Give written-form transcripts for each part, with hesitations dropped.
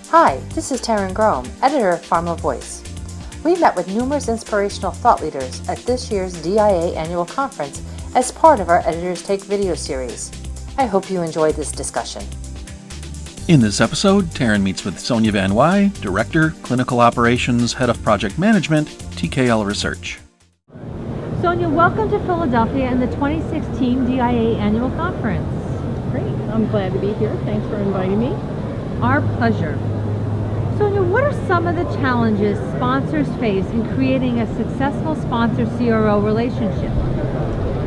Hi, this is Taryn Grome, editor of Pharma Voice. We met with numerous inspirational thought leaders at this year's DIA annual conference as part of our Editors Take video series. I hope you enjoyed this discussion. In this episode, Taryn meets with Sonia Van Wy, Director, Clinical Operations, Head of Project Management, TKL Research. Sonia, welcome to Philadelphia and the 2016 DIA Annual Conference. Great. I'm glad to be here. Thanks for inviting me. Our pleasure. Sonia, what are some of the challenges sponsors face in creating a successful sponsor-CRO relationship?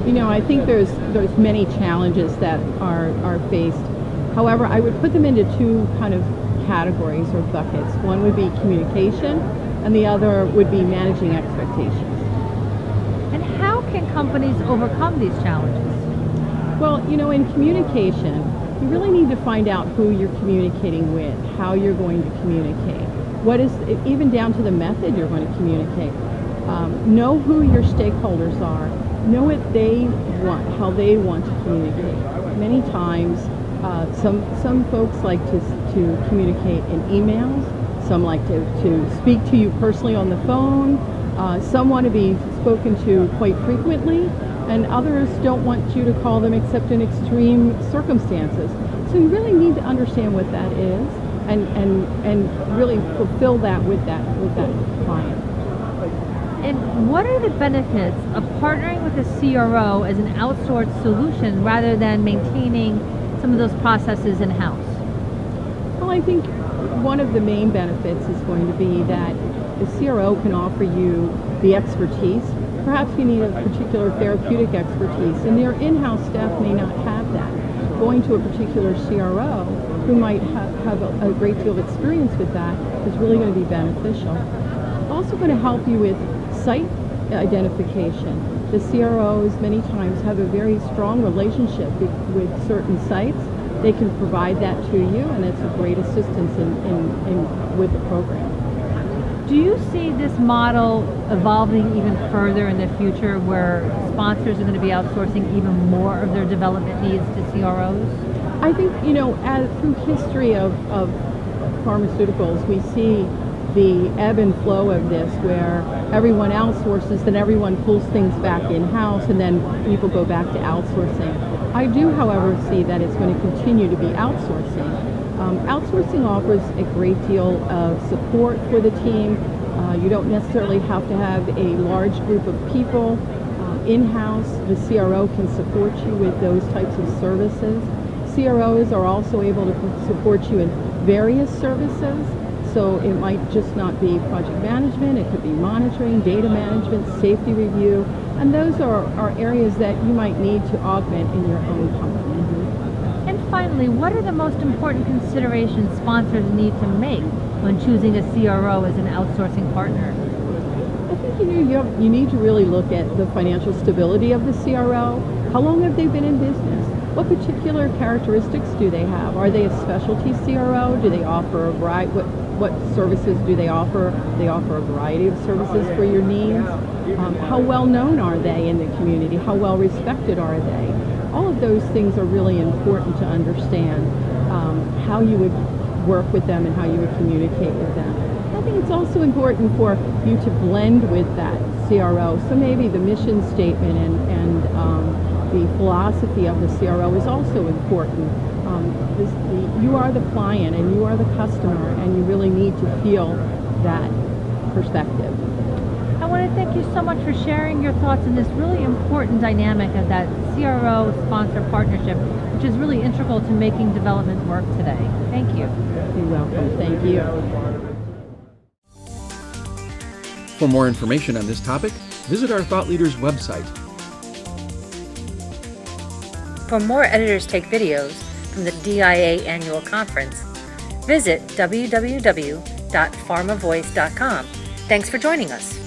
You know, I think there's many challenges that are faced. However, I would put them into two kind of categories or buckets. One would be communication, and the other would be managing expectations. And how can companies overcome these challenges? Well, you know, in communication, you really need to find out who you're communicating with, how you're going to communicate, what is, even down to the method you're going to communicate. Know who your stakeholders are, know what they want, how they want to communicate. Many times, some folks like to communicate in emails, some like to speak to you personally on the phone, some want to be spoken to quite frequently, and others don't want you to call them except in extreme circumstances. So you really need to understand what that is and really fulfill that with that client. And what are the benefits of partnering with a CRO as an outsourced solution rather than maintaining some of those processes in-house? Well, I think one of the main benefits is going to be that the CRO can offer you the expertise. Perhaps you need a particular therapeutic expertise, and your in-house staff may not have that. Going to a particular CRO who might have a great deal of experience with that is really going to be beneficial. Also going to help you with site identification. The CROs many times have a very strong relationship with certain sites. They can provide that to you, and it's a great assistance with the program. Do you see this model evolving even further in the future where sponsors are going to be outsourcing even more of their development needs to CROs? I think, you know, through history of pharmaceuticals, we see the ebb and flow of this where everyone outsources, then everyone pulls things back in-house, and then people go back to outsourcing. I do, however, see that it's going to continue to be outsourcing. Outsourcing offers a great deal of support for the team. You don't necessarily have to have a large group of people in-house. The CRO can support you with those types of services. CROs are also able to support you in various services. So it might just not be project management, it could be monitoring, data management, safety review, and those are areas that you might need to augment in your own company. And finally, what are the most important considerations sponsors need to make when choosing a CRO as an outsourcing partner? I think you need to really look at the financial stability of the CRO. How long have they been in business? What particular characteristics do they have? Are they a specialty CRO? Do they offer a variety? What services do they offer? They offer a variety of services for your needs. How well known are they in the community? How well respected are they? All of those things are really important to understand how you would work with them and how you would communicate with them. I think it's also important for you to blend with that CRO. So maybe the mission statement and the philosophy of the CRO is also important. You are the client and you are the customer, and you really need to feel that perspective. I want to thank you so much for sharing your thoughts in this really important dynamic of that CRO-sponsor partnership, which is really integral to making development work today. Thank you. You're welcome. Thank you. For more information on this topic, visit our Thought Leaders website. For more Editors Take videos from the DIA annual conference, visit www.pharmavoice.com. Thanks for joining us.